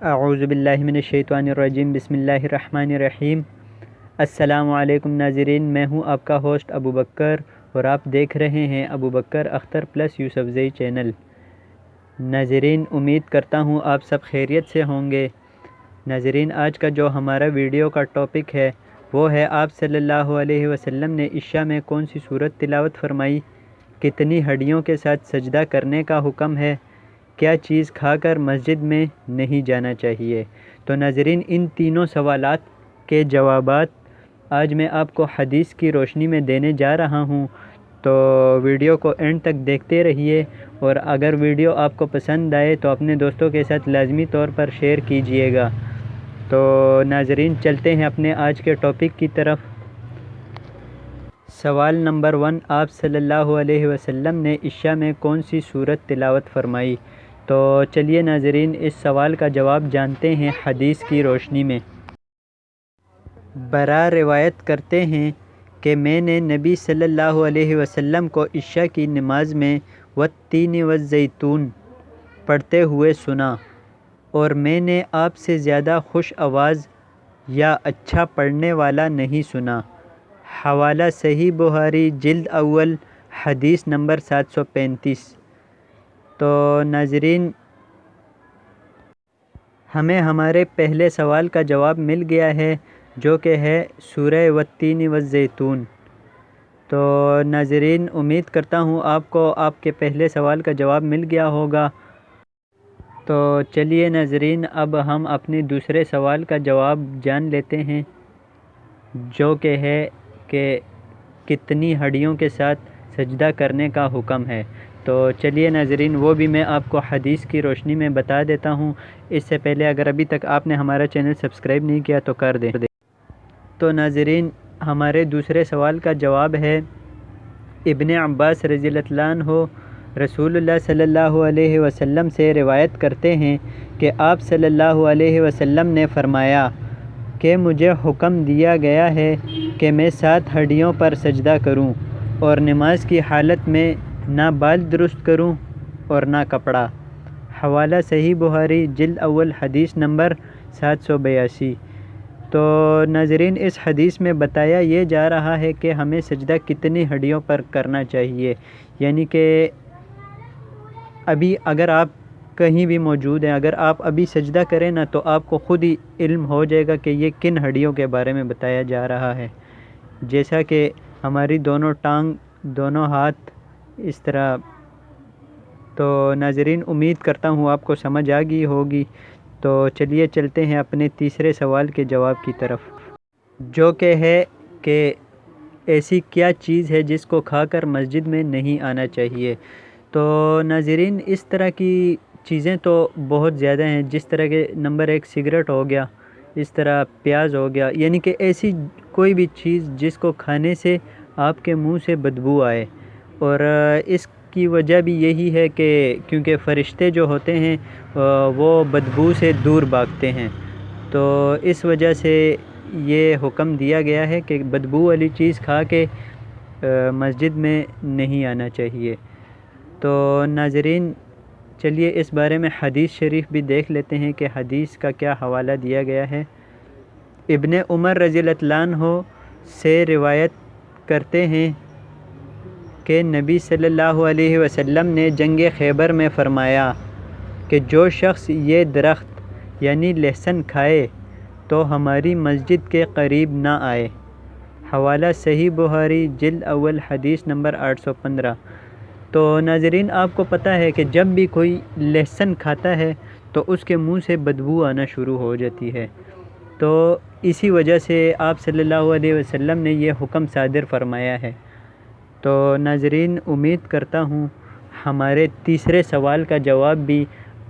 اعوذ باللہ من الشیطان الرجیم، بسم اللہ الرحمن الرحیم۔ السلام علیکم ناظرین، میں ہوں آپ کا ہوسٹ ابو بکر اور آپ دیکھ رہے ہیں ابو بکر اختر پلس یوسفزئی چینل۔ ناظرین، امید کرتا ہوں آپ سب خیریت سے ہوں گے۔ ناظرین، آج کا جو ہمارا ویڈیو کا ٹاپک ہے وہ ہے آپ صلی اللہ علیہ وسلم نے عشاء میں کون سی سورت تلاوت فرمائی، کتنی ہڈیوں کے ساتھ سجدہ کرنے کا حکم ہے، کیا چیز کھا کر مسجد میں نہیں جانا چاہیے۔ تو ناظرین، ان تینوں سوالات کے جوابات آج میں آپ کو حدیث کی روشنی میں دینے جا رہا ہوں، تو ویڈیو کو اینڈ تک دیکھتے رہیے، اور اگر ویڈیو آپ کو پسند آئے تو اپنے دوستوں کے ساتھ لازمی طور پر شیئر کیجئے گا۔ تو ناظرین، چلتے ہیں اپنے آج کے ٹاپک کی طرف۔ سوال نمبر 1، آپ صلی اللہ علیہ وسلم نے عشاء میں کون سی سورت تلاوت فرمائی؟ تو چلیے ناظرین، اس سوال کا جواب جانتے ہیں حدیث کی روشنی میں۔ برا روایت کرتے ہیں کہ میں نے نبی صلی اللہ علیہ وسلم کو عشاء کی نماز میں والتین والزیتون پڑھتے ہوئے سنا، اور میں نے آپ سے زیادہ خوش آواز یا اچھا پڑھنے والا نہیں سنا۔ حوالہ صحیح بخاری جلد اول حدیث نمبر 735۔ تو ناظرین، ہمیں ہمارے پہلے سوال کا جواب مل گیا ہے، جو کہ ہے سورہ والتین والزیتون۔ تو ناظرین، امید کرتا ہوں آپ کو آپ کے پہلے سوال کا جواب مل گیا ہوگا۔ تو چلیے ناظرین، اب ہم اپنے دوسرے سوال کا جواب جان لیتے ہیں، جو کہ ہے کہ کتنی ہڈیوں کے ساتھ سجدہ کرنے کا حکم ہے۔ تو چلیے ناظرین، وہ بھی میں آپ کو حدیث کی روشنی میں بتا دیتا ہوں۔ اس سے پہلے اگر ابھی تک آپ نے ہمارا چینل سبسکرائب نہیں کیا تو کر دیں۔ تو ناظرین، ہمارے دوسرے سوال کا جواب ہے، ابن عباس رضی اللہ عنہ رسول اللہ صلی اللہ علیہ وسلم سے روایت کرتے ہیں کہ آپ صلی اللہ علیہ وسلم نے فرمایا کہ مجھے حکم دیا گیا ہے کہ میں 7 ہڈیوں پر سجدہ کروں، اور نماز کی حالت میں نہ بال درست کروں اور نہ کپڑا۔ حوالہ صحیح بخاری جلد اول حدیث نمبر 782۔ تو ناظرین، اس حدیث میں بتایا یہ جا رہا ہے کہ ہمیں سجدہ کتنی ہڈیوں پر کرنا چاہیے، یعنی کہ ابھی اگر آپ کہیں بھی موجود ہیں، اگر آپ ابھی سجدہ کریں نا تو آپ کو خود ہی علم ہو جائے گا کہ یہ کن ہڈیوں کے بارے میں بتایا جا رہا ہے، جیسا کہ ہماری دونوں ٹانگ، دونوں ہاتھ، اس طرح۔ تو ناظرین، امید کرتا ہوں آپ کو سمجھ آ گئی ہوگی۔ تو چلیے چلتے ہیں اپنے تیسرے سوال کے جواب کی طرف، جو کہ ہے کہ ایسی کیا چیز ہے جس کو کھا کر مسجد میں نہیں آنا چاہیے۔ تو ناظرین، اس طرح کی چیزیں تو بہت زیادہ ہیں، جس طرح کے نمبر 1 سگریٹ ہو گیا، اس طرح پیاز ہو گیا، یعنی کہ ایسی کوئی بھی چیز جس کو کھانے سے آپ کے منہ سے بدبو آئے۔ اور اس کی وجہ بھی یہی ہے کہ کیونکہ فرشتے جو ہوتے ہیں وہ بدبو سے دور بھاگتے ہیں، تو اس وجہ سے یہ حکم دیا گیا ہے کہ بدبو والی چیز کھا کے مسجد میں نہیں آنا چاہیے۔ تو ناظرین، چلیے اس بارے میں حدیث شریف بھی دیکھ لیتے ہیں کہ حدیث کا کیا حوالہ دیا گیا ہے۔ ابن عمر رضی اللہ عنہ سے روایت کرتے ہیں کہ نبی صلی اللہ علیہ وسلم نے جنگ خیبر میں فرمایا کہ جو شخص یہ درخت یعنی لہسن کھائے تو ہماری مسجد کے قریب نہ آئے۔ حوالہ صحیح بخاری جلد اول حدیث نمبر 815۔ تو ناظرین، آپ کو پتہ ہے کہ جب بھی کوئی لہسن کھاتا ہے تو اس کے منہ سے بدبو آنا شروع ہو جاتی ہے، تو اسی وجہ سے آپ صلی اللہ علیہ وسلم نے یہ حکم صادر فرمایا ہے۔ تو ناظرین، امید کرتا ہوں ہمارے تیسرے سوال کا جواب بھی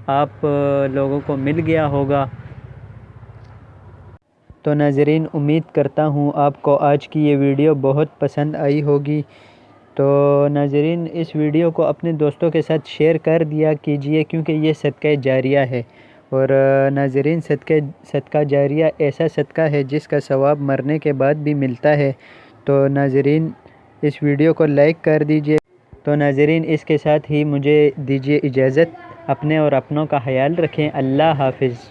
آپ لوگوں کو مل گیا ہوگا۔ تو ناظرین، امید کرتا ہوں آپ کو آج کی یہ ویڈیو بہت پسند آئی ہوگی۔ تو ناظرین، اس ویڈیو کو اپنے دوستوں کے ساتھ شیئر کر دیا کیجئے، کیونکہ یہ صدقہ جاریہ ہے، اور ناظرین، صدقہ جاریہ ایسا صدقہ ہے جس کا ثواب مرنے کے بعد بھی ملتا ہے۔ تو ناظرین، اس ویڈیو کو لائک کر دیجئے۔ تو ناظرین، اس کے ساتھ ہی مجھے دیجئے اجازت۔ اپنے اور اپنوں کا خیال رکھیں۔ اللہ حافظ۔